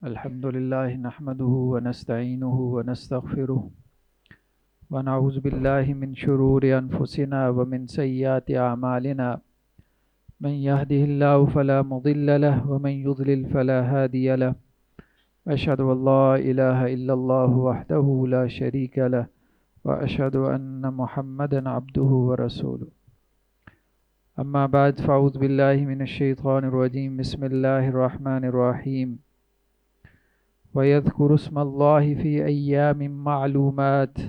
الحمد لله نحمده ونستعينه ونستغفره ونعوذ بالله من شرور أنفسنا ومن سيئات أعمالنا من يهده الله فلا مضل له ومن يضلل فلا هادي له أشهد أن لا إله إلا الله وحده لا شريك له وأشهد أن محمدا عبده ورسوله أما بعد فأعوذ بالله من الشيطان الرجيم بسم الله الرحمن الرحيم وَيَذْكُرُ اسْمَ اللَّهِ فِي أَيَّامٍ مَّعْلُومَاتٍ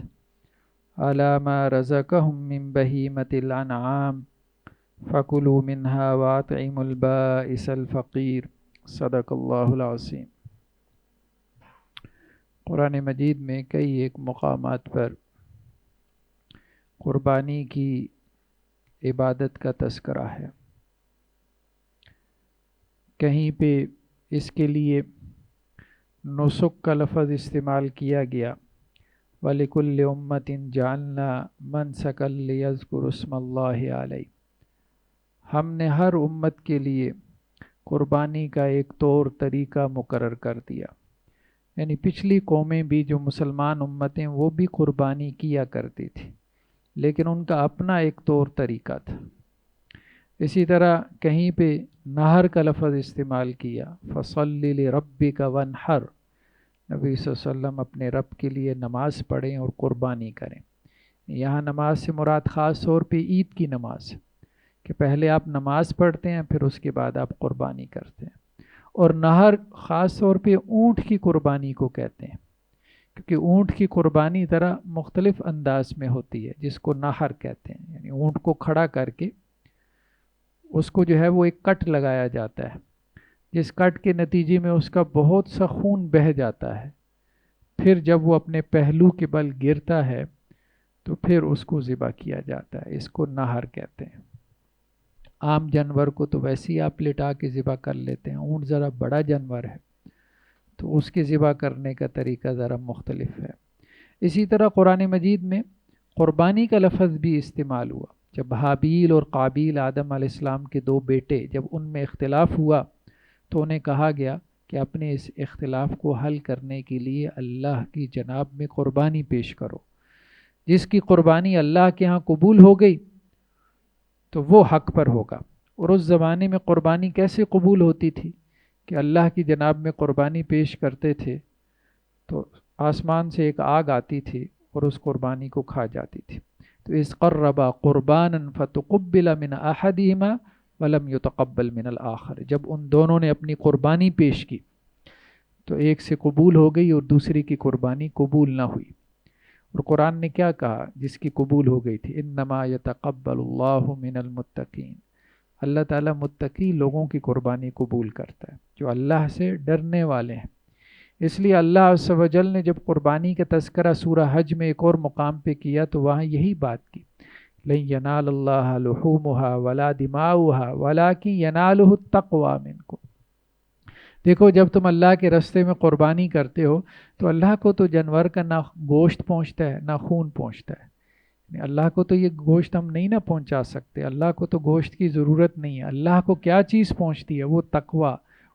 عَلَى مَا رَزَقَهُم مِّن بَهِيمَةِ الْأَنْعَامِ فَكُلُوا مِنْهَا وَأَطْعِمُوا الْبَائِسَ الْفَقِيرَ صدق اللہ العظیم۔ قرآن مجید میں کئی ایک مقامات پر قربانی کی عبادت کا تذکرہ ہے۔ کہیں پہ اس کے لیے نسک کا لفظ استعمال کیا گیا، وَلِكُلِّ أُمَّةٍ جَعَلْنَا مَنْسَكًا لِيَذْكُرُوا اسْمَ اللَّهِ عَلَيْهِ، ہم نے ہر امت کے لیے قربانی کا ایک طور طریقہ مقرر کر دیا۔ یعنی پچھلی قومیں بھی جو مسلمان امتیں وہ بھی قربانی کیا کرتی تھی، لیکن ان کا اپنا ایک طور طریقہ تھا۔ اسی طرح کہیں پہ نہر کا لفظ استعمال کیا، فَصَلِّ لِرَبِّكَ وَانْحَرْ، نبی صلی اللہ علیہ وسلم اپنے رب کے لیے نماز پڑھیں اور قربانی کریں۔ یہاں نماز سے مراد خاص طور پہ عید کی نماز، کہ پہلے آپ نماز پڑھتے ہیں پھر اس کے بعد آپ قربانی کرتے ہیں۔ اور نہر خاص طور پہ اونٹ کی قربانی کو کہتے ہیں، کیونکہ اونٹ کی قربانی ذرا مختلف انداز میں ہوتی ہے، جس کو نہر کہتے ہیں۔ یعنی اونٹ کو کھڑا کر کے اس کو جو ہے وہ ایک کٹ لگایا جاتا ہے، جس کٹ کے نتیجے میں اس کا بہت سا خون بہہ جاتا ہے، پھر جب وہ اپنے پہلو کے بل گرتا ہے تو پھر اس کو ذبح کیا جاتا ہے۔ اس کو نہر کہتے ہیں۔ عام جانور کو تو ویسے ہی آپ لٹا کے ذبح کر لیتے ہیں، اونٹ ذرا بڑا جانور ہے تو اس کے ذبح کرنے کا طریقہ ذرا مختلف ہے۔ اسی طرح قرآن مجید میں قربانی کا لفظ بھی استعمال ہوا۔ جب حابیل اور قابیل آدم علیہ السلام کے دو بیٹے، جب ان میں اختلاف ہوا تو انہیں کہا گیا کہ اپنے اس اختلاف کو حل کرنے کے لیے اللہ کی جناب میں قربانی پیش کرو۔ جس کی قربانی اللہ کے ہاں قبول ہو گئی تو وہ حق پر ہوگا۔ اور اس زمانے میں قربانی کیسے قبول ہوتی تھی کہ اللہ کی جناب میں قربانی پیش کرتے تھے تو آسمان سے ایک آگ آتی تھی اور اس قربانی کو کھا جاتی تھی۔ تو اذ قربا قربانا فتقبل من احدهما ولم يتقبل من الآخر، جب ان دونوں نے اپنی قربانی پیش کی تو ایک سے قبول ہو گئی اور دوسری کی قربانی قبول نہ ہوئی۔ اور قرآن نے کیا کہا جس کی قبول ہو گئی تھی؟ انما يتقبل اللہ من المتقین، اللہ تعالیٰ متقی لوگوں کی قربانی قبول کرتا ہے، جو اللہ سے ڈرنے والے ہیں۔ اس لیے اللہ عز و جل نے جب قربانی کا تذکرہ سورہ حج میں ایک اور مقام پہ کیا تو وہاں یہی بات کی، لَن يَنَالَ اللَّهَ لُحُومُهَا وَلَا دِمَاؤُهَا وَلَكِن يَنَالُهُ التَّقْوَى مِنكُمْ۔ دیکھو جب تم اللہ کے راستے میں قربانی کرتے ہو تو اللہ کو تو جانور کا نہ گوشت پہنچتا ہے نہ خون پہنچتا ہے۔ اللہ کو تو یہ گوشت ہم نہیں نہ پہنچا سکتے، اللہ کو تو گوشت کی ضرورت نہیں ہے۔ اللہ کو کیا چیز پہنچتی ہے؟ وہ تقوی،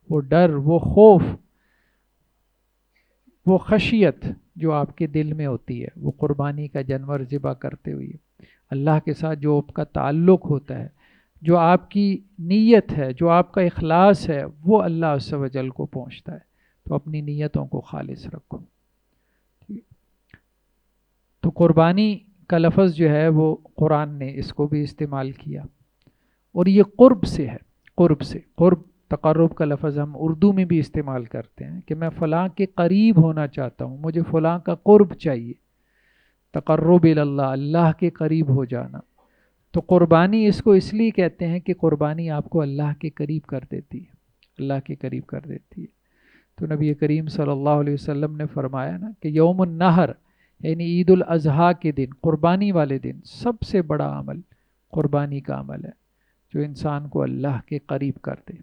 وہ ڈر، وہ خوف، وہ خشیت جو آپ کے دل میں ہوتی ہے۔ وہ قربانی کا جانور ذبح کرتے ہوئے اللہ کے ساتھ جو آپ کا تعلق ہوتا ہے، جو آپ کی نیت ہے، جو آپ کا اخلاص ہے، وہ اللہ عز و جل کو پہنچتا ہے۔ تو اپنی نیتوں کو خالص رکھو۔ تو قربانی کا لفظ جو ہے وہ قرآن نے اس کو بھی استعمال کیا، اور یہ قرب سے ہے۔ قرب سے، قرب تقرب کا لفظ ہم اردو میں بھی استعمال کرتے ہیں کہ میں فلاں کے قریب ہونا چاہتا ہوں، مجھے فلاں کا قرب چاہیے۔ تقرب اللہ، اللہ کے قریب ہو جانا۔ تو قربانی اس کو اس لیے کہتے ہیں کہ قربانی آپ کو اللہ کے قریب کر دیتی ہے، اللہ کے قریب کر دیتی ہے۔ تو نبی کریم صلی اللہ علیہ وسلم نے فرمایا نا کہ یوم النحر یعنی عید الاضحیٰ کے دن، قربانی والے دن، سب سے بڑا عمل قربانی کا عمل ہے جو انسان کو اللہ کے قریب کر دے۔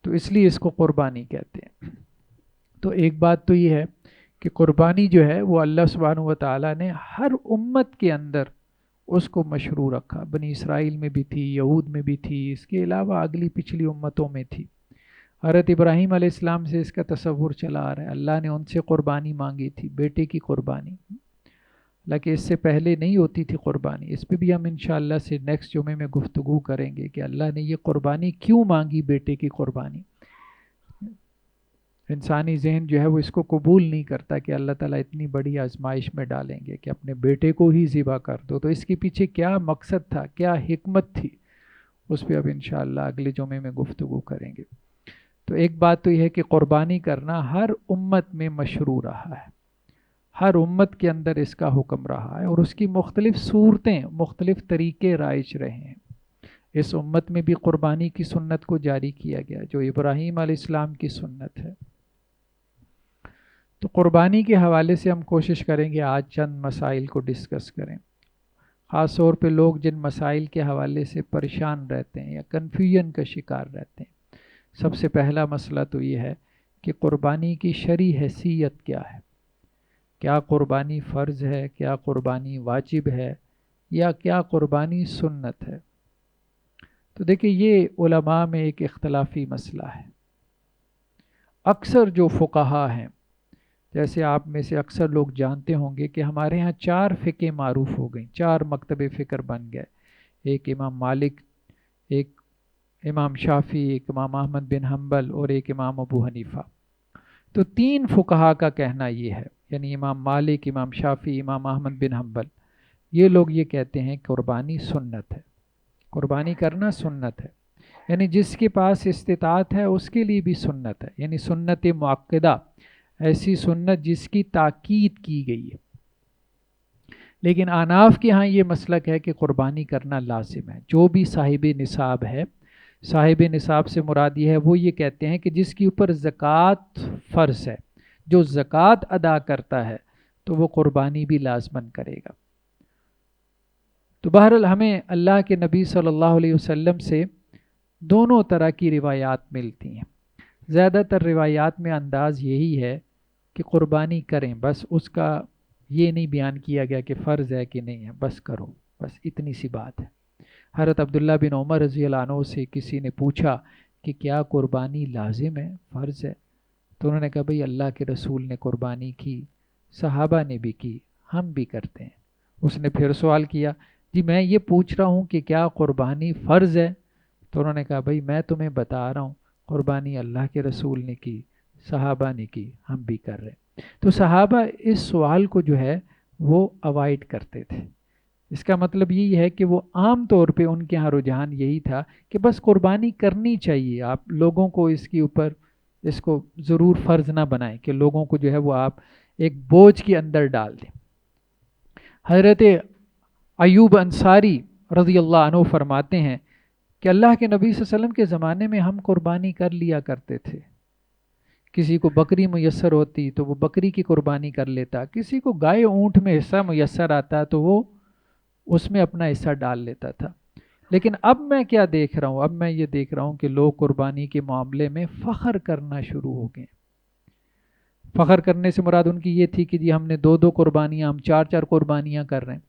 تو اس لیے اس کو قربانی کہتے ہیں۔ تو ایک بات تو یہ ہے کہ قربانی جو ہے وہ اللہ سبحانہ و تعالیٰ نے ہر امت کے اندر اس کو مشروع رکھا۔ بنی اسرائیل میں بھی تھی، یہود میں بھی تھی، اس کے علاوہ اگلی پچھلی امتوں میں تھی۔ حضرت ابراہیم علیہ السلام سے اس کا تصور چلا آ رہا ہے، اللہ نے ان سے قربانی مانگی تھی، بیٹے کی قربانی، حالانکہ اس سے پہلے نہیں ہوتی تھی قربانی۔ اس پہ بھی ہم انشاءاللہ سے نیکسٹ جمعے میں گفتگو کریں گے کہ اللہ نے یہ قربانی کیوں مانگی، بیٹے کی قربانی۔ انسانی ذہن جو ہے وہ اس کو قبول نہیں کرتا کہ اللہ تعالیٰ اتنی بڑی آزمائش میں ڈالیں گے کہ اپنے بیٹے کو ہی ذبح کر دو، تو اس کے پیچھے کیا مقصد تھا، کیا حکمت تھی، اس پہ اب انشاءاللہ اگلے جمعے میں گفتگو کریں گے۔ تو ایک بات تو یہ ہے کہ قربانی کرنا ہر امت میں مشروع رہا ہے، ہر امت کے اندر اس کا حکم رہا ہے، اور اس کی مختلف صورتیں، مختلف طریقے رائج رہے ہیں۔ اس امت میں بھی قربانی کی سنت کو جاری کیا گیا جو ابراہیم علیہ السلام کی سنت ہے۔ تو قربانی کے حوالے سے ہم کوشش کریں گے آج چند مسائل کو ڈسکس کریں، خاص طور پہ لوگ جن مسائل کے حوالے سے پریشان رہتے ہیں یا کنفیوژن کا شکار رہتے ہیں۔ سب سے پہلا مسئلہ تو یہ ہے کہ قربانی کی شرعی حیثیت کیا ہے، کیا قربانی فرض ہے، کیا قربانی واجب ہے، یا کیا قربانی سنت ہے۔ تو دیکھیں یہ علماء میں ایک اختلافی مسئلہ ہے۔ اکثر جو فقہا ہیں، جیسے آپ میں سے اکثر لوگ جانتے ہوں گے کہ ہمارے ہاں 4 فقہ معروف ہو گئیں، 4 مکتب فکر بن گئے، ایک امام مالک، ایک امام شافعی، ایک امام احمد بن حنبل اور ایک امام ابو حنیفہ۔ تو 3 فقہا کا کہنا یہ ہے، یعنی امام مالک، امام شافعی، امام احمد بن حنبل، یہ لوگ یہ کہتے ہیں قربانی سنت ہے، قربانی کرنا سنت ہے، یعنی جس کے پاس استطاعت ہے اس کے لیے بھی سنت ہے، یعنی سنت مؤکدہ، ایسی سنت جس کی تاکید کی گئی ہے۔ لیکن احناف کے ہاں یہ مسلک ہے کہ قربانی کرنا لازم ہے، جو بھی صاحب نصاب ہے، صاحب نصاب سے مراد یہ ہے، وہ یہ کہتے ہیں کہ جس کے اوپر زکوٰۃ فرض ہے، جو زکوٰۃ ادا کرتا ہے تو وہ قربانی بھی لازماً کرے گا۔ تو بہرحال ہمیں اللہ کے نبی صلی اللہ علیہ وسلم سے دونوں طرح کی روایات ملتی ہیں۔ زیادہ تر روایات میں انداز یہی ہے کہ قربانی کریں، بس اس کا یہ نہیں بیان کیا گیا کہ فرض ہے کہ نہیں ہے، بس کرو، بس اتنی سی بات ہے۔ حضرت عبداللہ بن عمر رضی اللہ عنہ سے کسی نے پوچھا کہ کیا قربانی لازم ہے، فرض ہے؟ تو انہوں نے کہا بھئی اللہ کے رسول نے قربانی کی، صحابہ نے بھی کی، ہم بھی کرتے ہیں۔ اس نے پھر سوال کیا، جی میں یہ پوچھ رہا ہوں کہ کیا قربانی فرض ہے؟ تو انہوں نے کہا بھئی میں تمہیں بتا رہا ہوں، قربانی اللہ کے رسول نے کی، صحابہ نے کی، ہم بھی کر رہے ہیں۔ تو صحابہ اس سوال کو جو ہے وہ اوائڈ کرتے تھے۔ اس کا مطلب یہی ہے کہ وہ عام طور پہ ان کے ہاں رجحان یہی تھا کہ بس قربانی کرنی چاہیے، آپ لوگوں کو اس کے اوپر اس کو ضرور فرض نہ بنائیں کہ لوگوں کو جو ہے وہ آپ ایک بوجھ کے اندر ڈال دیں۔ حضرت ایوب انصاری رضی اللہ عنہ فرماتے ہیں کہ اللہ کے نبی صلی اللہ علیہ وسلم کے زمانے میں ہم قربانی کر لیا کرتے تھے، کسی کو بکری میسر ہوتی تو وہ بکری کی قربانی کر لیتا، کسی کو گائے اونٹ میں حصہ میسر آتا تو وہ اس میں اپنا حصہ ڈال لیتا تھا۔ لیکن اب میں کیا دیکھ رہا ہوں، اب میں یہ دیکھ رہا ہوں کہ لوگ قربانی کے معاملے میں فخر کرنا شروع ہو گئے۔ فخر کرنے سے مراد ان کی یہ تھی کہ جی ہم نے 2 قربانیاں، ہم 4 قربانیاں کر رہے ہیں۔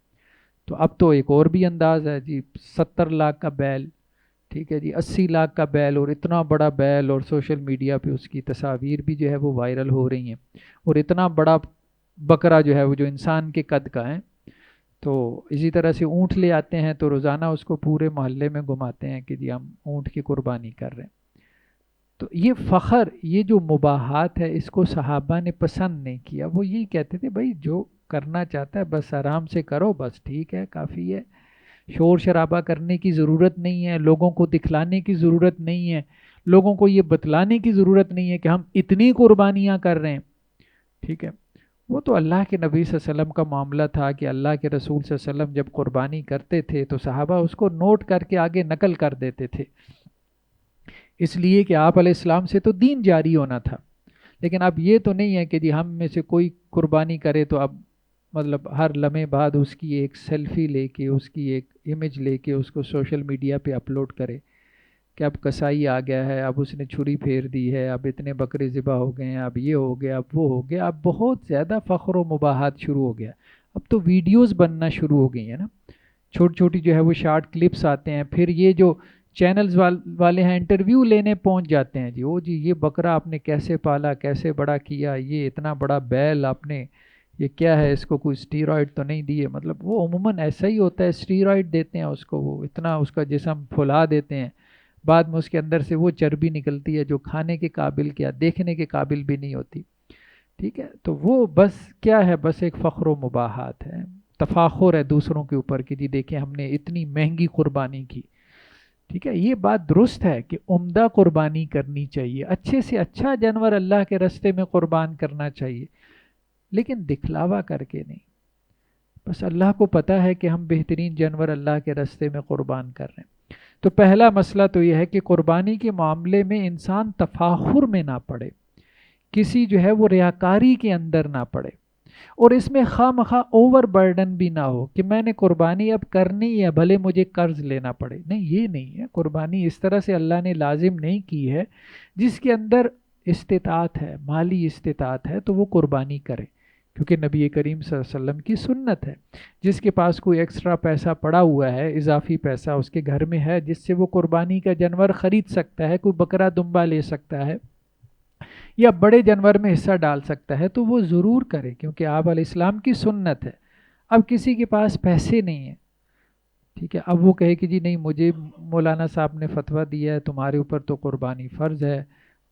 تو اب تو ایک اور بھی انداز ہے جی، 70 لاکھ کا بیل، ٹھیک ہے جی، 80 لاکھ کا بیل، اور اتنا بڑا بیل، اور سوشل میڈیا پہ اس کی تصاویر بھی جو ہے وہ وائرل ہو رہی ہیں، اور اتنا بڑا بکرا جو ہے وہ جو انسان کے قد کا ہے۔ تو اسی طرح سے اونٹ لے آتے ہیں تو روزانہ اس کو پورے محلے میں گھماتے ہیں کہ جی ہم اونٹ کی قربانی کر رہے ہیں۔ تو یہ فخر، یہ جو مباحات ہے، اس کو صحابہ نے پسند نہیں کیا۔ وہ یہی کہتے تھے بھائی جو کرنا چاہتا ہے بس آرام سے کرو، بس ٹھیک ہے، کافی ہے، شور شرابہ کرنے کی ضرورت نہیں ہے، لوگوں کو دکھلانے کی ضرورت نہیں ہے، لوگوں کو یہ بتلانے کی ضرورت نہیں ہے کہ ہم اتنی قربانیاں کر رہے ہیں، ٹھیک ہے۔ وہ تو اللہ کے نبی صلی اللہ علیہ وسلم کا معاملہ تھا کہ اللہ کے رسول صلی اللہ علیہ وسلم جب قربانی کرتے تھے تو صحابہ اس کو نوٹ کر کے آگے نقل کر دیتے تھے، اس لیے کہ آپ علیہ السلام سے تو دین جاری ہونا تھا۔ لیکن اب یہ تو نہیں ہے کہ جی ہم میں سے کوئی قربانی کرے تو اب مطلب ہر لمحے بعد اس کی ایک سیلفی لے کے، اس کی ایک امیج لے کے اس کو سوشل میڈیا پہ اپلوڈ کرے کہ اب کسائی آ گیا ہے، اب اس نے چھری پھیر دی ہے، اب اتنے بکرے ذبح ہو گئے ہیں، اب یہ ہو گیا، اب وہ ہو گیا، اب بہت زیادہ فخر و مباحات شروع ہو گیا۔ اب تو ویڈیوز بننا شروع ہو گئی ہیں نا، چھوٹی چھوٹی جو ہے وہ شارٹ کلپس آتے ہیں، پھر یہ جو چینلز والے ہیں انٹرویو لینے پہنچ جاتے ہیں، جی او جی یہ بکرا آپ نے کیسے پالا، کیسے بڑا کیا، یہ اتنا بڑا بیل آپ نے، یہ کیا ہے، اس کو کوئی اسٹیرائڈ تو نہیں دیے؟ مطلب وہ عموماً ایسا ہی ہوتا ہے، اسٹیرائڈ دیتے ہیں اس کو، وہ اتنا اس کا جسم پھلا دیتے ہیں، بعد میں اس کے اندر سے وہ چربی نکلتی ہے جو کھانے کے قابل، کیا دیکھنے کے قابل بھی نہیں ہوتی، ٹھیک ہے؟ تو وہ بس کیا ہے، بس ایک فخر و مباحات ہے، تفاخر ہے دوسروں کے اوپر کہ جی دیکھیں ہم نے اتنی مہنگی قربانی کی، ٹھیک ہے؟ یہ بات درست ہے کہ عمدہ قربانی کرنی چاہیے، اچھے سے اچھا جانور اللہ کے راستے میں قربان کرنا چاہیے، لیکن دکھلاوا کر کے نہیں۔ بس اللہ کو پتا ہے کہ ہم بہترین جانور اللہ کے راستے میں قربان کر رہے ہیں۔ تو پہلا مسئلہ تو یہ ہے کہ قربانی کے معاملے میں انسان تفاخر میں نہ پڑے، کسی جو ہے وہ ریاکاری کے اندر نہ پڑے، اور اس میں خواہ مخواہ اوور برڈن بھی نہ ہو کہ میں نے قربانی اب کرنی ہے بھلے مجھے قرض لینا پڑے، نہیں یہ نہیں ہے۔ قربانی اس طرح سے اللہ نے لازم نہیں کی ہے، جس کے اندر استطاعت ہے، مالی استطاعت ہے تو وہ قربانی کرے، کیونکہ نبی کریم صلی اللہ علیہ وسلم کی سنت ہے، جس کے پاس کوئی ایکسٹرا پیسہ پڑا ہوا ہے، اضافی پیسہ اس کے گھر میں ہے جس سے وہ قربانی کا جانور خرید سکتا ہے، کوئی بکرا دمبا لے سکتا ہے یا بڑے جانور میں حصہ ڈال سکتا ہے، تو وہ ضرور کرے، کیونکہ آپ علیہ السلام کی سنت ہے۔ اب کسی کے پاس پیسے نہیں ہیں، ٹھیک ہے، اب وہ کہے کہ جی نہیں مجھے مولانا صاحب نے فتویٰ دیا ہے تمہارے اوپر تو قربانی فرض ہے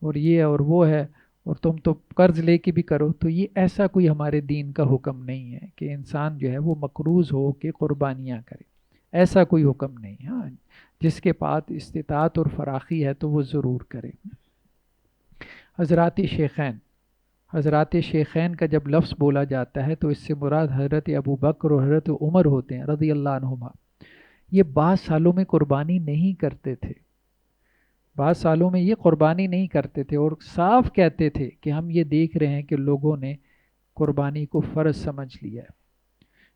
اور یہ اور وہ ہے اور تم تو قرض لے کے بھی کرو، تو یہ ایسا کوئی ہمارے دین کا حکم نہیں ہے کہ انسان جو ہے وہ مقروض ہو کے قربانیاں کرے، ایسا کوئی حکم نہیں۔ ہاں جس کے پاس استطاعت اور فراخی ہے تو وہ ضرور کرے۔ حضرات شیخین کا جب لفظ بولا جاتا ہے تو اس سے مراد حضرت ابو بکر اور حضرت عمر ہوتے ہیں رضی اللہ عنہما۔ یہ بعض سالوں میں قربانی نہیں کرتے تھے، بعض سالوں میں یہ قربانی نہیں کرتے تھے اور صاف کہتے تھے کہ ہم یہ دیکھ رہے ہیں کہ لوگوں نے قربانی کو فرض سمجھ لیا ہے،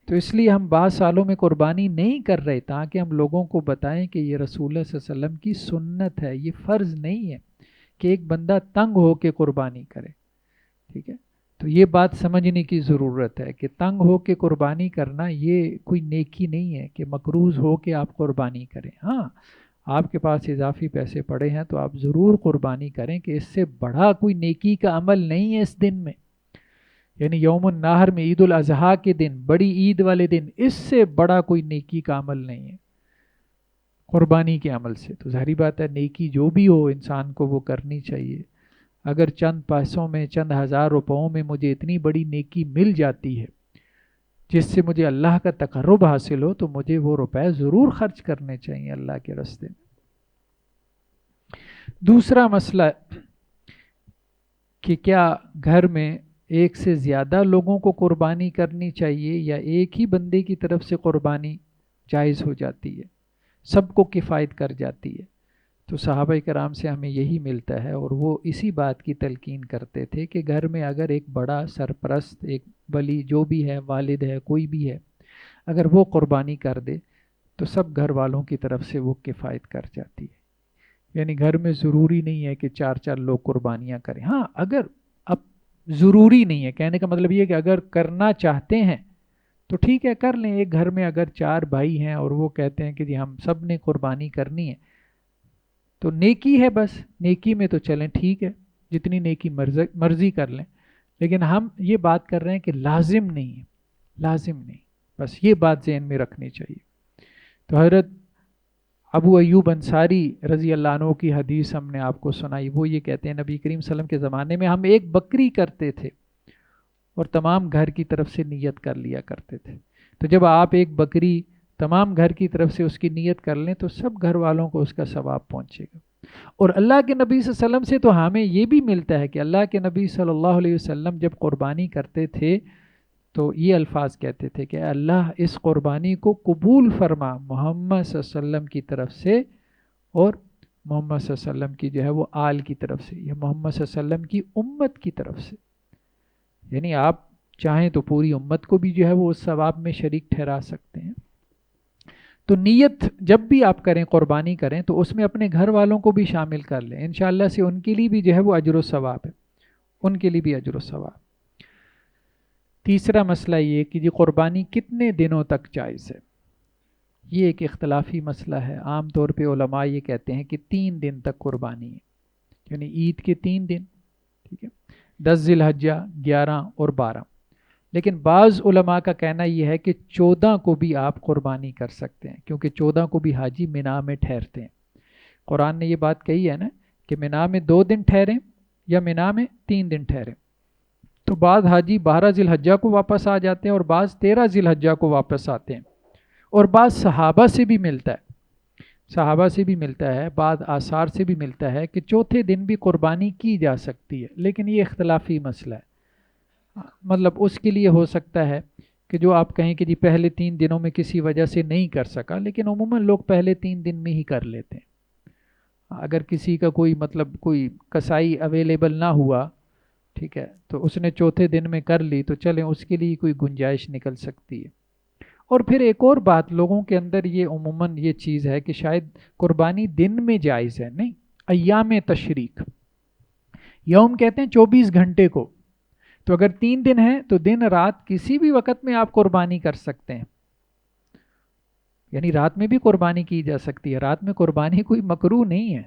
تو اس لیے ہم بعض سالوں میں قربانی نہیں کر رہے تاکہ ہم لوگوں کو بتائیں کہ یہ رسول اللہ صلی اللہ علیہ وسلم کی سنت ہے، یہ فرض نہیں ہے کہ ایک بندہ تنگ ہو کے قربانی کرے، ٹھیک ہے؟ تو یہ بات سمجھنے کی ضرورت ہے کہ تنگ ہو کے قربانی کرنا یہ کوئی نیکی نہیں ہے کہ مقروض ہو کے آپ قربانی کریں۔ ہاں آپ کے پاس اضافی پیسے پڑے ہیں تو آپ ضرور قربانی کریں، کہ اس سے بڑا کوئی نیکی کا عمل نہیں ہے اس دن میں، یعنی یوم النحر میں، عید الاضحیٰ کے دن، بڑی عید والے دن، اس سے بڑا کوئی نیکی کا عمل نہیں ہے قربانی کے عمل سے۔ تو ظاہری بات ہے نیکی جو بھی ہو انسان کو وہ کرنی چاہیے۔ اگر چند پیسوں میں، چند ہزار روپوں میں مجھے اتنی بڑی نیکی مل جاتی ہے جس سے مجھے اللہ کا تقرب حاصل ہو، تو مجھے وہ روپے ضرور خرچ کرنے چاہیے اللہ کے راستے میں۔ دوسرا مسئلہ کہ کیا گھر میں ایک سے زیادہ لوگوں کو قربانی کرنی چاہیے یا ایک ہی بندے کی طرف سے قربانی جائز ہو جاتی ہے، سب کو کفایت کر جاتی ہے؟ تو صحابہ کرام سے ہمیں یہی ملتا ہے، اور وہ اسی بات کی تلقین کرتے تھے کہ گھر میں اگر ایک بڑا سرپرست، ایک ولی جو بھی ہے، والد ہے، کوئی بھی ہے، اگر وہ قربانی کر دے تو سب گھر والوں کی طرف سے وہ کفایت کر جاتی ہے، یعنی گھر میں ضروری نہیں ہے کہ چار چار لوگ قربانیاں کریں۔ ہاں اگر اب ضروری نہیں ہے، کہنے کا مطلب یہ کہ اگر کرنا چاہتے ہیں تو ٹھیک ہے کر لیں، ایک گھر میں اگر چار بھائی ہیں اور وہ کہتے ہیں کہ جی ہم سب نے قربانی کرنی ہے تو نیکی ہے، بس نیکی میں تو چلیں ٹھیک ہے، جتنی نیکی مرضی کر لیں، لیکن ہم یہ بات کر رہے ہیں کہ لازم نہیں ہے، لازم نہیں، بس یہ بات ذہن میں رکھنی چاہیے۔ تو حضرت ابو ایوب انصاری رضی اللہ عنہ کی حدیث ہم نے آپ کو سنائی، وہ یہ کہتے ہیں نبی کریم صلی اللہ علیہ وسلم کے زمانے میں ہم ایک بکری کرتے تھے اور تمام گھر کی طرف سے نیت کر لیا کرتے تھے۔ تو جب آپ ایک بکری تمام گھر کی طرف سے اس کی نیت کر لیں تو سب گھر والوں کو اس کا ثواب پہنچے گا۔ اور اللہ کے نبی صلی اللہ علیہ وسلم سے تو ہمیں یہ بھی ملتا ہے کہ اللہ کے نبی صلی اللہ علیہ وسلم جب قربانی کرتے تھے تو یہ الفاظ کہتے تھے کہ اللہ اس قربانی کو قبول فرما محمد صلی اللہ علیہ وسلم کی طرف سے اور محمد صلی اللہ علیہ وسلم کی جو ہے وہ آل کی طرف سے، یا محمد صلی اللہ علیہ وسلم کی امت کی طرف سے، یعنی آپ چاہیں تو پوری امت کو بھی جو ہے وہ اس ثواب میں شریک ٹھہرا سکتے ہیں۔ تو نیت جب بھی آپ کریں، قربانی کریں، تو اس میں اپنے گھر والوں کو بھی شامل کر لیں، انشاءاللہ سے ان کے لیے بھی جو ہے وہ اجر و ثواب ہے، ان کے لیے بھی اجر و ثواب۔ تیسرا مسئلہ یہ کہ جی قربانی کتنے دنوں تک جائز ہے؟ یہ ایک اختلافی مسئلہ ہے. عام طور پہ علماء یہ کہتے ہیں کہ 3 دن تک قربانی ہے، یعنی عید کے 3 دن، ٹھیک ہے، 10 ذی الحجہ، 11 اور 12. لیکن بعض علماء کا کہنا یہ ہے کہ 14 کو بھی آپ قربانی کر سکتے ہیں، کیونکہ 14 کو بھی حاجی منا میں ٹھہرتے ہیں. قرآن نے یہ بات کہی ہے نا کہ منا میں 2 دن ٹھہریں یا منا میں 3 دن ٹھہریں. تو بعض حاجی 12 ذی الحجہ کو واپس آ جاتے ہیں اور بعض 13 ذی الحجہ کو واپس آتے ہیں. اور بعض صحابہ سے بھی ملتا ہے، صحابہ سے بھی ملتا ہے، بعض آثار سے بھی ملتا ہے کہ چوتھے دن بھی قربانی کی جا سکتی ہے. لیکن یہ اختلافی مسئلہ ہے. مطلب اس کے لیے ہو سکتا ہے کہ جو آپ کہیں کہ جی پہلے 3 دنوں میں کسی وجہ سے نہیں کر سکا، لیکن عموماً لوگ پہلے 3 دن میں ہی کر لیتے ہیں. اگر کسی کا کوئی مطلب کوئی کسائی اویلیبل نہ ہوا، ٹھیک ہے، تو اس نے چوتھے دن میں کر لی تو چلیں اس کے لیے کوئی گنجائش نکل سکتی ہے. اور پھر ایک اور بات، لوگوں کے اندر یہ عموماً یہ چیز ہے کہ شاید قربانی دن میں جائز ہے، نہیں، ایام تشریق، یوم کہتے ہیں 24 گھنٹے کو. تو اگر 3 دن ہے تو دن رات کسی بھی وقت میں آپ قربانی کر سکتے ہیں، یعنی رات میں بھی قربانی کی جا سکتی ہے. رات میں قربانی کوئی مکروہ نہیں ہے.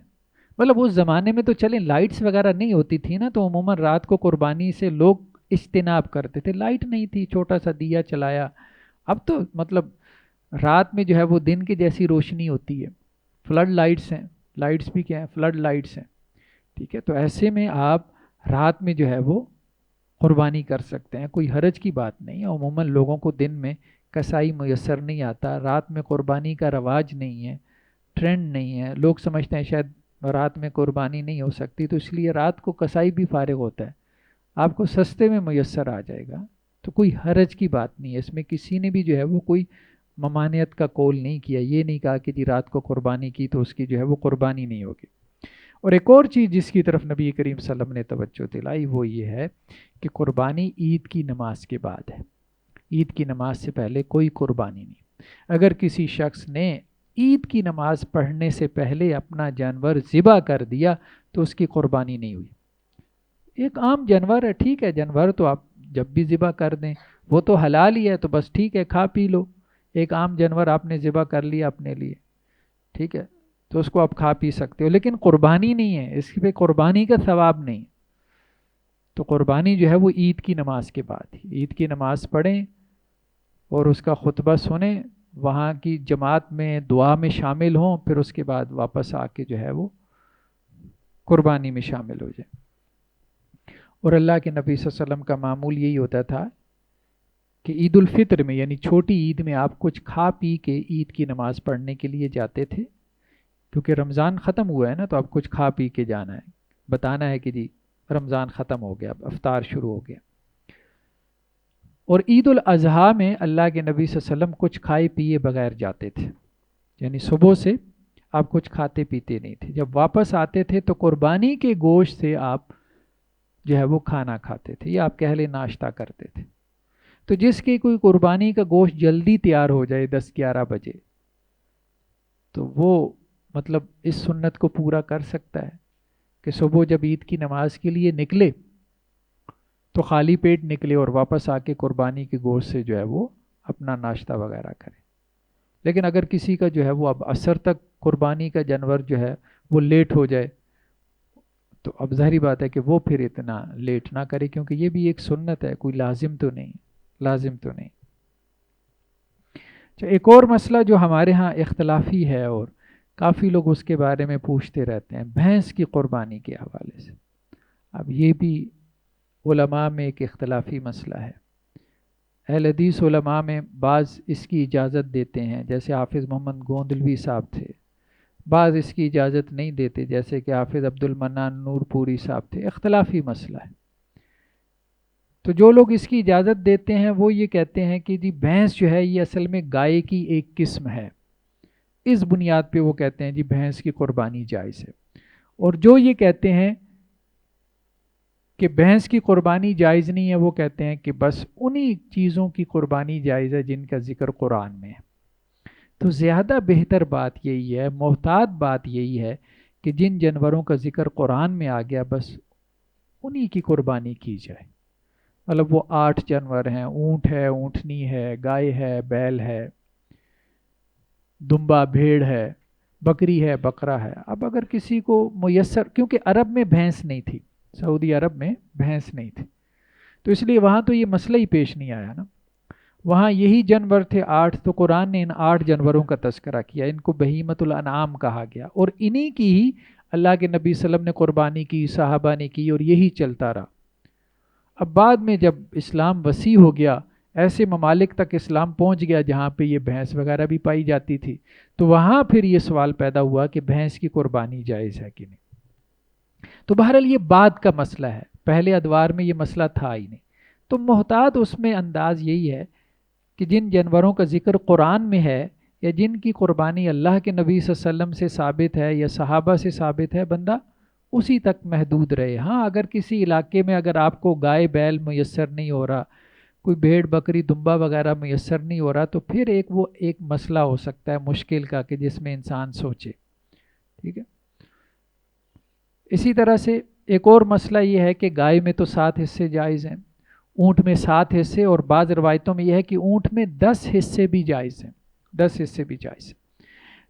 مطلب اس زمانے میں تو چلیں لائٹس وغیرہ نہیں ہوتی تھی نا، تو عموماً رات کو قربانی سے لوگ اجتناب کرتے تھے. لائٹ نہیں تھی، چھوٹا سا دیا چلایا. اب تو مطلب رات میں جو ہے وہ دن کی جیسی روشنی ہوتی ہے، فلڈ لائٹس ہیں، لائٹس بھی کیا ہیں، فلڈ لائٹس ہیں، ٹھیک ہے. تو ایسے میں آپ رات میں جو ہے وہ قربانی کر سکتے ہیں، کوئی حرج کی بات نہیں. عموماً لوگوں کو دن میں کسائی میسر نہیں آتا، رات میں قربانی کا رواج نہیں ہے، ٹرینڈ نہیں ہے. لوگ سمجھتے ہیں شاید رات میں قربانی نہیں ہو سکتی، تو اس لیے رات کو کسائی بھی فارغ ہوتا ہے، آپ کو سستے میں میسر آ جائے گا. تو کوئی حرج کی بات نہیں ہے اس میں. کسی نے بھی جو ہے وہ کوئی ممانعت کا قول نہیں کیا، یہ نہیں کہا کہ جی رات کو قربانی کی تو اس کی جو ہے وہ قربانی نہیں ہوگی. اور ایک اور چیز جس کی طرف نبی کریم صلی اللہ علیہ وسلم نے توجہ دلائی وہ یہ ہے کہ قربانی عید کی نماز کے بعد ہے. عید کی نماز سے پہلے کوئی قربانی نہیں. اگر کسی شخص نے عید کی نماز پڑھنے سے پہلے اپنا جانور ذبح کر دیا تو اس کی قربانی نہیں ہوئی. ایک عام جانور ہے، ٹھیک ہے، جانور تو آپ جب بھی ذبح کر دیں وہ تو حلال ہی ہے، تو بس ٹھیک ہے، کھا پی لو. ایک عام جانور آپ نے ذبح کر لیا اپنے لیے، ٹھیک ہے، تو اس کو آپ کھا پی سکتے ہو، لیکن قربانی نہیں ہے، اس پہ قربانی کا ثواب نہیں. تو قربانی جو ہے وہ عید کی نماز کے بعد ہی، عید کی نماز پڑھیں اور اس کا خطبہ سنیں، وہاں کی جماعت میں دعا میں شامل ہوں، پھر اس کے بعد واپس آ کے جو ہے وہ قربانی میں شامل ہو جائیں. اور اللہ کے نبی صلی اللہ علیہ وسلم کا معمول یہی ہوتا تھا کہ عید الفطر میں یعنی چھوٹی عید میں آپ کچھ کھا پی کے عید کی نماز پڑھنے کے لیے جاتے تھے، کیونکہ رمضان ختم ہوا ہے نا، تو آپ کچھ کھا پی کے جانا ہے، بتانا ہے کہ جی رمضان ختم ہو گیا، اب افطار شروع ہو گیا. اور عید الاضحیٰ میں اللہ کے نبی صلی اللہ علیہ وسلم کچھ کھائے پیے بغیر جاتے تھے، یعنی صبح سے آپ کچھ کھاتے پیتے نہیں تھے. جب واپس آتے تھے تو قربانی کے گوشت سے آپ جو ہے وہ کھانا کھاتے تھے، یا آپ کہہ لیں ناشتہ کرتے تھے. تو جس کی کوئی قربانی کا گوشت جلدی تیار ہو جائے 10-11 بجے، تو وہ مطلب اس سنت کو پورا کر سکتا ہے کہ صبح جب عید کی نماز کے لیے نکلے تو خالی پیٹ نکلے اور واپس آ کے قربانی کے گوشت سے جو ہے وہ اپنا ناشتہ وغیرہ کرے. لیکن اگر کسی کا جو ہے وہ اب عصر تک قربانی کا جانور جو ہے وہ لیٹ ہو جائے تو اب ظاہری بات ہے کہ وہ پھر اتنا لیٹ نہ کرے، کیونکہ یہ بھی ایک سنت ہے، کوئی لازم تو نہیں، لازم تو نہیں. ایک اور مسئلہ جو ہمارے ہاں اختلافی ہے اور کافی لوگ اس کے بارے میں پوچھتے رہتے ہیں، بھینس کی قربانی کے حوالے سے. اب یہ بھی علماء میں ایک اختلافی مسئلہ ہے. اہل حدیث علماء میں بعض اس کی اجازت دیتے ہیں، جیسے حافظ محمد گوندلوی صاحب تھے، بعض اس کی اجازت نہیں دیتے، جیسے کہ حافظ عبد المنان نور پوری صاحب تھے. اختلافی مسئلہ ہے. تو جو لوگ اس کی اجازت دیتے ہیں وہ یہ کہتے ہیں کہ جی بھینس جو ہے یہ اصل میں گائے کی ایک قسم ہے، اس بنیاد پہ وہ کہتے ہیں جی بھینس کی قربانی جائز ہے. اور جو یہ کہتے ہیں کہ بھینس کی قربانی جائز نہیں ہے، وہ کہتے ہیں کہ بس انہی چیزوں کی قربانی جائز ہے جن کا ذکر قرآن میں ہے. تو زیادہ بہتر بات یہی ہے، محتاط بات یہی ہے کہ جن جانوروں کا ذکر قرآن میں آ گیا بس انہی کی قربانی کی جائے. مطلب وہ 8 جانور ہیں، اونٹ ہے، اونٹنی ہے، گائے ہے، بیل ہے، دمبا بھیڑ ہے، بکری ہے، بکرا ہے. اب اگر کسی کو میسر، کیونکہ عرب میں بھینس نہیں تھی، سعودی عرب میں بھینس نہیں تھی، تو اس لیے وہاں تو یہ مسئلہ ہی پیش نہیں آیا نا. وہاں یہی جانور تھے 8، تو قرآن نے ان 8 جانوروں کا تذکرہ کیا، ان کو بہیمۃ الانعام کہا گیا، اور انہی کی ہی اللہ کے نبی صلی اللہ علیہ وسلم نے قربانی کی، صحابہ نے کی، اور یہی چلتا رہا. اب بعد میں جب اسلام وسیع ہو گیا، ایسے ممالک تک اسلام پہنچ گیا جہاں پہ یہ بھینس وغیرہ بھی پائی جاتی تھی، تو وہاں پھر یہ سوال پیدا ہوا کہ بھینس کی قربانی جائز ہے کہ نہیں. تو بہرحال یہ بعد کا مسئلہ ہے، پہلے ادوار میں یہ مسئلہ تھا ہی نہیں. تو محتاط اس میں انداز یہی ہے کہ جن جانوروں کا ذکر قرآن میں ہے، یا جن کی قربانی اللہ کے نبی صلی اللہ علیہ وسلم سے ثابت ہے یا صحابہ سے ثابت ہے، بندہ اسی تک محدود رہے. ہاں اگر کسی علاقے میں اگر آپ کو گائے بیل میسر نہیں ہو رہا، کوئی بھیڑ بکری دمبا وغیرہ میسر نہیں ہو رہا، تو پھر وہ ایک مسئلہ ہو سکتا ہے مشکل کا، کہ جس میں انسان سوچے. ٹھیک ہے. اسی طرح سے ایک اور مسئلہ یہ ہے کہ گائے میں تو 7 حصے جائز ہیں، اونٹ میں 7 حصے، اور بعض روایتوں میں یہ ہے کہ اونٹ میں 10 حصے بھی جائز ہیں، 10 حصے بھی جائز ہیں.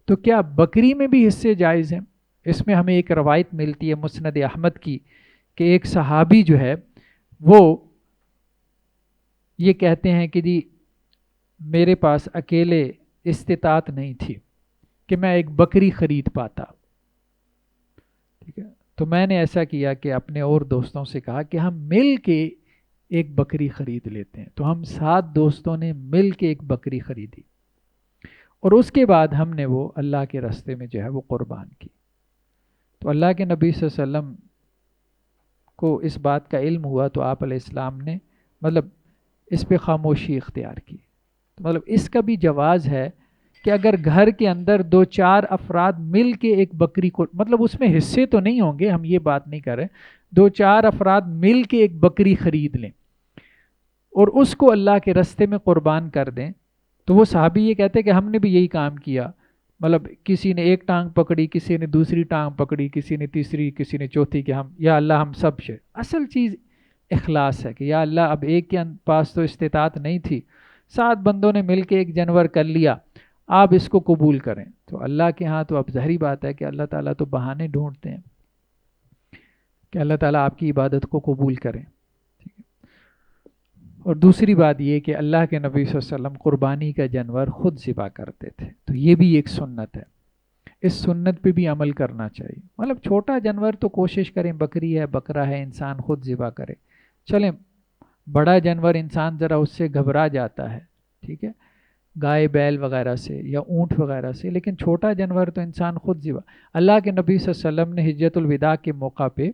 تو کیا بکری میں بھی حصے جائز ہیں؟ اس میں ہمیں ایک روایت ملتی ہے مسند احمد کی، کہ ایک صحابی جو ہے وہ یہ کہتے ہیں کہ جی میرے پاس اکیلے استطاعت نہیں تھی کہ میں ایک بکری خرید پاتا. ٹھیک ہے. تو میں نے ایسا کیا کہ اپنے اور دوستوں سے کہا کہ ہم مل کے ایک بکری خرید لیتے ہیں. تو ہم 7 دوستوں نے مل کے ایک بکری خریدی، اور اس کے بعد ہم نے وہ اللہ کے راستے میں جو ہے وہ قربان کی. تو اللہ کے نبی صلی اللہ علیہ وسلم کو اس بات کا علم ہوا، تو آپ علیہ السلام نے مطلب اس پہ خاموشی اختیار کی. تو مطلب اس کا بھی جواز ہے کہ اگر گھر کے اندر 2-4 افراد مل کے ایک بکری کو، مطلب اس میں حصے تو نہیں ہوں گے، ہم یہ بات نہیں کر رہے، 2-4 افراد مل کے ایک بکری خرید لیں اور اس کو اللہ کے راستے میں قربان کر دیں. تو وہ صحابی یہ کہتے کہ ہم نے بھی یہی کام کیا، مطلب کسی نے ایک ٹانگ پکڑی، کسی نے دوسری ٹانگ پکڑی، کسی نے تیسری، کسی نے چوتھی، کہ ہم یا اللہ ہم سب سے. اصل چیز اخلاص ہے کہ یا اللہ اب ایک کے پاس تو استطاعت نہیں تھی، 7 بندوں نے مل کے ایک جانور کر لیا، آپ اس کو قبول کریں. تو اللہ کے ہاں تو اب ظاہری بات ہے کہ اللہ تعالیٰ تو بہانے ڈھونڈتے ہیں کہ اللہ تعالیٰ آپ کی عبادت کو قبول کریں. اور دوسری بات یہ کہ اللہ کے نبی صلی اللہ علیہ وسلم قربانی کا جانور خود ذبح کرتے تھے، تو یہ بھی ایک سنت ہے، اس سنت پہ بھی عمل کرنا چاہیے. مطلب چھوٹا جانور تو کوشش کریں، بکری ہے، بکرا ہے، انسان خود ذبح کرے. چلیں بڑا جانور انسان ذرا اس سے گھبرا جاتا ہے، ٹھیک ہے، گائے بیل وغیرہ سے یا اونٹ وغیرہ سے، لیکن چھوٹا جانور تو انسان خود ذبح. اللہ کے نبی صلی اللہ علیہ وسلم نے حجۃ الوداع کے موقع پہ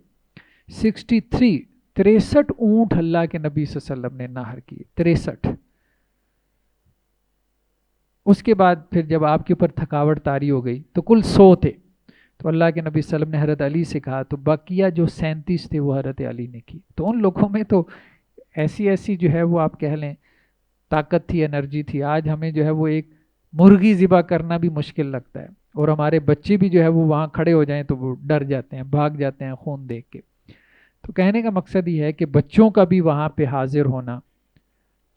63 اونٹ اللہ کے نبی صلی اللہ علیہ وسلم نے نہر کیے، 63. اس کے بعد پھر جب آپ کے اوپر تھکاوٹ طاری ہو گئی تو کل 100 تھے. تو اللہ کے نبی صلی اللہ علیہ وسلم نے حضرت علی سے کہا، تو بقیہ جو 37 تھے وہ حضرت علی نے کی. تو ان لوگوں میں تو ایسی جو ہے وہ آپ کہہ لیں طاقت تھی، انرجی تھی. آج ہمیں جو ہے وہ ایک مرغی ذبح کرنا بھی مشکل لگتا ہے، اور ہمارے بچے بھی جو ہے وہ وہاں کھڑے ہو جائیں تو وہ ڈر جاتے ہیں، بھاگ جاتے ہیں خون دیکھ کے. تو کہنے کا مقصد یہ ہے کہ بچوں کا بھی وہاں پہ حاضر ہونا،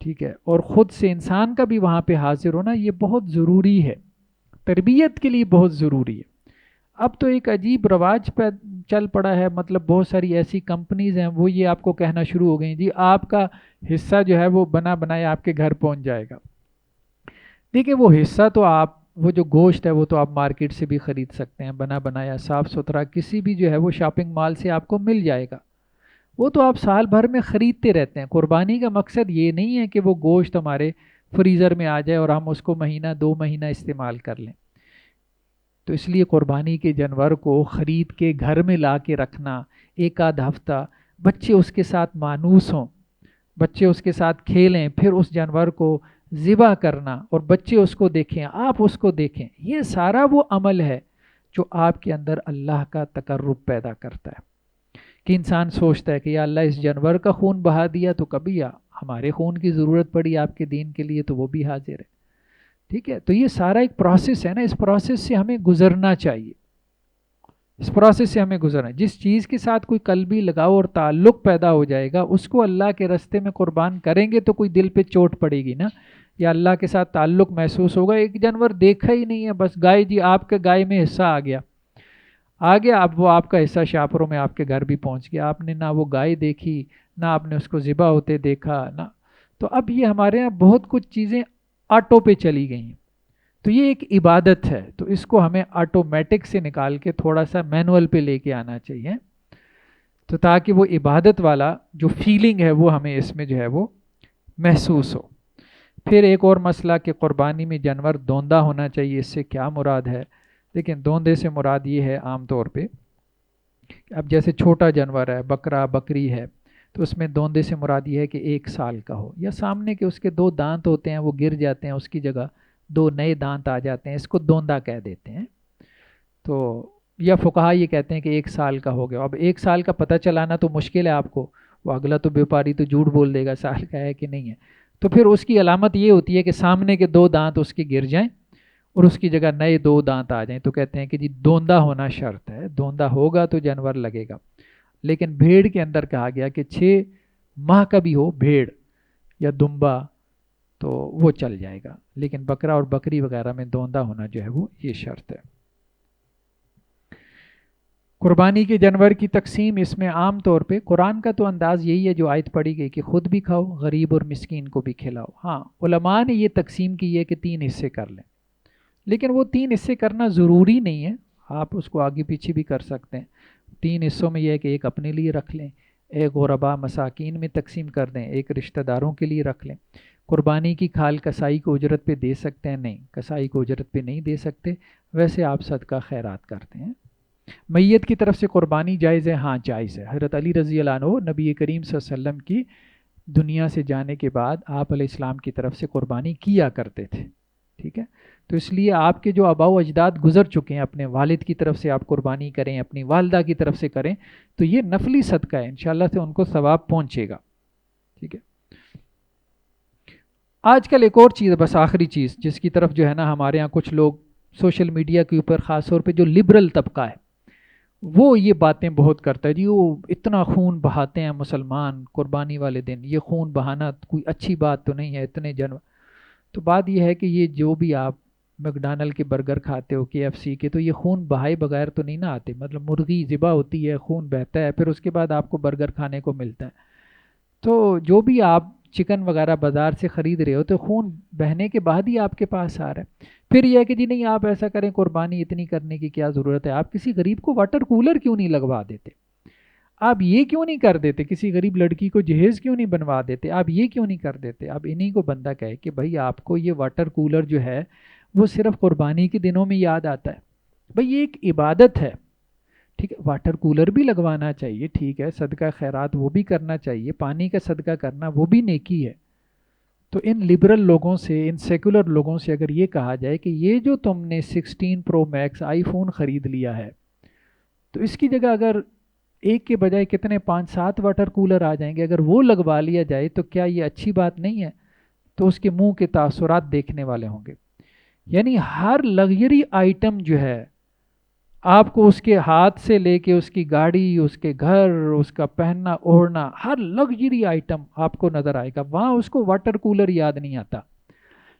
ٹھیک ہے، اور خود سے انسان کا بھی وہاں پہ حاضر ہونا، یہ بہت ضروری ہے، تربیت کے لیے بہت ضروری ہے. اب تو ایک عجیب رواج پہ چل پڑا ہے، مطلب بہت ساری ایسی کمپنیز ہیں وہ یہ آپ کو کہنا شروع ہو گئی جی آپ کا حصہ جو ہے وہ بنا بنایا آپ کے گھر پہنچ جائے گا. دیکھیں وہ حصہ تو آپ، وہ جو گوشت ہے وہ تو آپ مارکیٹ سے بھی خرید سکتے ہیں، بنا بنایا صاف ستھرا کسی بھی جو ہے وہ شاپنگ مال سے آپ کو مل جائے گا، وہ تو آپ سال بھر میں خریدتے رہتے ہیں. قربانی کا مقصد یہ نہیں ہے کہ وہ گوشت ہمارے فریزر میں آ جائے اور ہم اس کو مہینہ 2 مہینہ استعمال کر لیں. تو اس لیے قربانی کے جانور کو خرید کے گھر میں لا کے رکھنا، 1 آدھ ہفتہ بچے اس کے ساتھ مانوس ہوں، بچے اس کے ساتھ کھیلیں، پھر اس جانور کو ذبح کرنا اور بچے اس کو دیکھیں، آپ اس کو دیکھیں، یہ سارا وہ عمل ہے جو آپ کے اندر اللہ کا تقرب پیدا کرتا ہے. کہ انسان سوچتا ہے کہ یا اللہ اس جانور کا خون بہا دیا تو کبھی ہمارے خون کی ضرورت پڑی آپ کے دین کے لیے تو وہ بھی حاضر ہے. ٹھیک ہے. تو یہ سارا ایک پروسیس ہے نا، اس پروسیس سے ہمیں گزرنا چاہیے، اس پروسیس سے ہمیں گزرنا ہے. جس چیز کے ساتھ کوئی قلبی لگاؤ اور تعلق پیدا ہو جائے گا اس کو اللہ کے راستے میں قربان کریں گے تو کوئی دل پہ چوٹ پڑے گی نا. یا اللہ کے ساتھ تعلق محسوس ہوگا. ایک جانور دیکھا ہی نہیں ہے، بس گائے، جی آپ کے گائے میں حصہ آ گیا، اب وہ آپ کا حصہ شاپروں میں آپ کے گھر بھی پہنچ گیا، آپ نے نہ وہ گائے دیکھی، نہ آپ نے اس کو ذبح ہوتے دیکھا نہ. تو اب یہ ہمارے یہاں بہت کچھ چیزیں آٹو پہ چلی گئی ہیں. تو یہ ایک عبادت ہے، تو اس کو ہمیں آٹومیٹک سے نکال کے تھوڑا سا مینول پہ لے کے آنا چاہیے، تو تاکہ وہ عبادت والا جو فیلنگ ہے وہ ہمیں اس میں جو ہے وہ محسوس ہو. پھر ایک اور مسئلہ کہ قربانی میں جانور دوندا ہونا چاہیے، اس سے کیا مراد ہے؟ لیکن دوندے سے مراد یہ ہے عام طور پہ، اب جیسے چھوٹا جانور ہے، بکرا بکری ہے، تو اس میں دوندے سے مراد یہ ہے کہ 1 سال کا ہو، یا سامنے کے اس کے 2 دانت ہوتے ہیں وہ گر جاتے ہیں، اس کی جگہ 2 نئے دانت آ جاتے ہیں، اس کو دوندا کہہ دیتے ہیں. تو یا فقہا یہ کہتے ہیں کہ 1 سال کا ہو گیا. اب 1 سال کا پتہ چلانا تو مشکل ہے آپ کو، وہ اگلا تو بیوپاری تو جھوٹ بول دے گا سال کا ہے کہ نہیں ہے. تو پھر اس کی علامت یہ ہوتی ہے کہ سامنے کے 2 دانت اس کے گر جائیں اور اس کی جگہ نئے 2 دانت آ جائیں، تو کہتے ہیں کہ جی دوندا ہونا شرط ہے، دوندا ہوگا تو جانور لگے گا. لیکن بھیڑ کے اندر کہا گیا کہ 6 ماہ کا بھی ہو بھیڑ یا دمبا تو وہ چل جائے گا، لیکن بکرا اور بکری وغیرہ میں دوندا ہونا جو ہے وہ یہ شرط ہے. قربانی کے جانور کی تقسیم، اس میں عام طور پہ قرآن کا تو انداز یہی ہے جو آیت پڑھی گئی کہ خود بھی کھاؤ، غریب اور مسکین کو بھی کھلاؤ. ہاں علماء نے یہ تقسیم کی ہے کہ 3 حصے کر لیں، لیکن وہ 3 حصے کرنا ضروری نہیں ہے، آپ اس کو آگے پیچھے بھی کر سکتے ہیں. 3 حصوں میں یہ ہے کہ ایک اپنے لیے رکھ لیں، ایک غربا مساکین میں تقسیم کر دیں، ایک رشتہ داروں کے لیے رکھ لیں. قربانی کی کھال کسائی کو اجرت پہ دے سکتے ہیں؟ نہیں، کسائی کو اجرت پہ نہیں دے سکتے، ویسے آپ صدقہ خیرات کرتے ہیں. میت کی طرف سے قربانی جائز ہے؟ ہاں جائز ہے. حضرت علی رضی اللہ عنہ نبی کریم صلی اللہ علیہ وسلم کی دنیا سے جانے کے بعد آپ علیہ السلام کی طرف سے قربانی کیا کرتے تھے. ٹھیک ہے، تو اس لیے آپ کے جو آباء و اجداد گزر چکے ہیں، اپنے والد کی طرف سے آپ قربانی کریں، اپنی والدہ کی طرف سے کریں، تو یہ نفلی صدقہ ہے، انشاءاللہ سے ان کو ثواب پہنچے گا. ٹھیک ہے. آج کل ایک اور چیز، بس آخری چیز جس کی طرف جو ہے نا ہمارے ہاں کچھ لوگ سوشل میڈیا کے اوپر، خاص طور پہ جو لبرل طبقہ ہے وہ یہ باتیں بہت کرتا ہے، جی وہ اتنا خون بہاتے ہیں مسلمان قربانی والے دن، یہ خون بہانا کوئی اچھی بات تو نہیں ہے، اتنے جانور. تو بات یہ ہے کہ یہ جو بھی آپ میکڈونلڈ کے برگر کھاتے ہو، KFC کے، تو یہ خون بہائے بغیر تو نہیں نہ آتے، مطلب مرغی ذبح ہوتی ہے، خون بہتا ہے، پھر اس کے بعد آپ کو برگر کھانے کو ملتا ہے. تو جو بھی آپ چکن وغیرہ بازار سے خرید رہے ہو تو خون بہنے کے بعد ہی آپ کے پاس آ رہا ہے. پھر یہ ہے کہ جی نہیں آپ ایسا کریں، قربانی اتنی کرنے کی کیا ضرورت ہے، آپ کسی غریب کو واٹر کولر کیوں نہیں لگوا دیتے، آپ یہ کیوں نہیں کر دیتے، کسی غریب لڑکی کو جہیز کیوں نہیں بنوا دیتے، آپ یہ کیوں نہیں کر دیتے. اب انہی کو بندہ کہے کہ بھائی آپ کو یہ واٹر کولر جو ہے وہ صرف قربانی کے دنوں میں یاد آتا ہے، بھائی یہ ایک عبادت ہے. ٹھیک ہے، واٹر کولر بھی لگوانا چاہیے، ٹھیک ہے، صدقہ خیرات وہ بھی کرنا چاہیے، پانی کا صدقہ کرنا وہ بھی نیکی ہے. تو ان لبرل لوگوں سے، ان سیکولر لوگوں سے اگر یہ کہا جائے کہ یہ جو تم نے 16 Pro Max آئی فون خرید لیا ہے، تو اس کی جگہ اگر ایک کے بجائے کتنے 5-7 واٹر کولر آ جائیں گے، اگر وہ لگوا لیا جائے تو کیا یہ اچھی بات نہیں ہے؟ تو اس کے منہ کے تاثرات دیکھنے والے ہوں گے. یعنی ہر لگژری آئٹم جو ہے آپ کو اس کے ہاتھ سے لے کے اس کی گاڑی، اس کے گھر، اس کا پہننا اوڑھنا، ہر لگژری آئٹم آپ کو نظر آئے گا، وہاں اس کو واٹر کولر یاد نہیں آتا.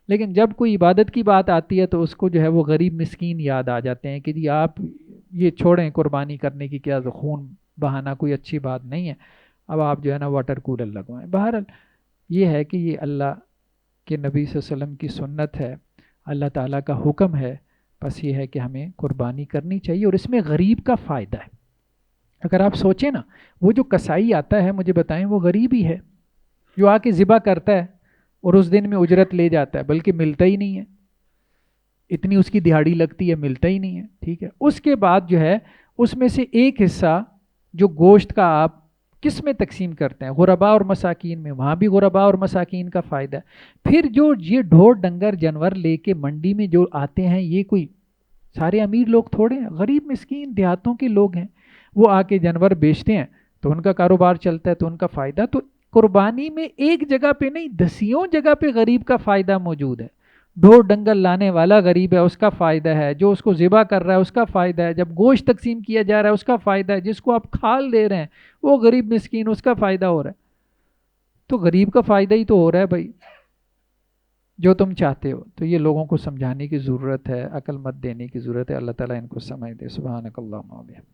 لیکن جب کوئی عبادت کی بات آتی ہے تو اس کو جو ہے وہ غریب مسکین یاد آ جاتے ہیں کہ جی آپ یہ چھوڑیں، قربانی کرنے کی کیا خون بہانا کوئی اچھی بات نہیں ہے، اب آپ جو ہے نا واٹر کولر لگوائیں. بہرحال یہ ہے کہ یہ اللہ کے نبی صلی اللہ علیہ وسلم کی سنت ہے، اللہ تعالیٰ کا حکم ہے، بس یہ ہے کہ ہمیں قربانی کرنی چاہیے، اور اس میں غریب کا فائدہ ہے. اگر آپ سوچیں نا، وہ جو کسائی آتا ہے مجھے بتائیں، وہ غریب ہی ہے جو آ کے ذبح کرتا ہے اور اس دن میں اجرت لے جاتا ہے، بلکہ ملتا ہی نہیں ہے، اتنی اس کی دہاڑی لگتی ہے، ملتا ہی نہیں ہے. ٹھیک ہے، اس کے بعد جو ہے اس میں سے ایک حصہ جو گوشت کا آپ کس میں تقسیم کرتے ہیں؟ غربا اور مساکین میں، وہاں بھی غربا اور مساکین کا فائدہ ہے. پھر جو یہ ڈھور ڈنگر جانور لے کے منڈی میں جو آتے ہیں، یہ کوئی سارے امیر لوگ تھوڑے ہیں، غریب مسکین دیہاتوں کے لوگ ہیں، وہ آ کے جانور بیچتے ہیں تو ان کا کاروبار چلتا ہے، تو ان کا فائدہ. تو قربانی میں ایک جگہ پہ نہیں، دسیوں جگہ پہ غریب کا فائدہ موجود ہے. ڈھور ڈنگل لانے والا غریب ہے، اس کا فائدہ ہے، جو اس کو ذبح کر رہا ہے اس کا فائدہ ہے، جب گوشت تقسیم کیا جا رہا ہے اس کا فائدہ ہے، جس کو آپ کھال دے رہے ہیں وہ غریب مسکین، اس کا فائدہ ہو رہا ہے. تو غریب کا فائدہ ہی تو ہو رہا ہے بھائی. جو تم چاہتے ہو. تو یہ لوگوں کو سمجھانے کی ضرورت ہے، عقل مت دینے کی ضرورت ہے. اللہ تعالیٰ ان کو سمجھ دے. سبحانک اللہم و بحمدک.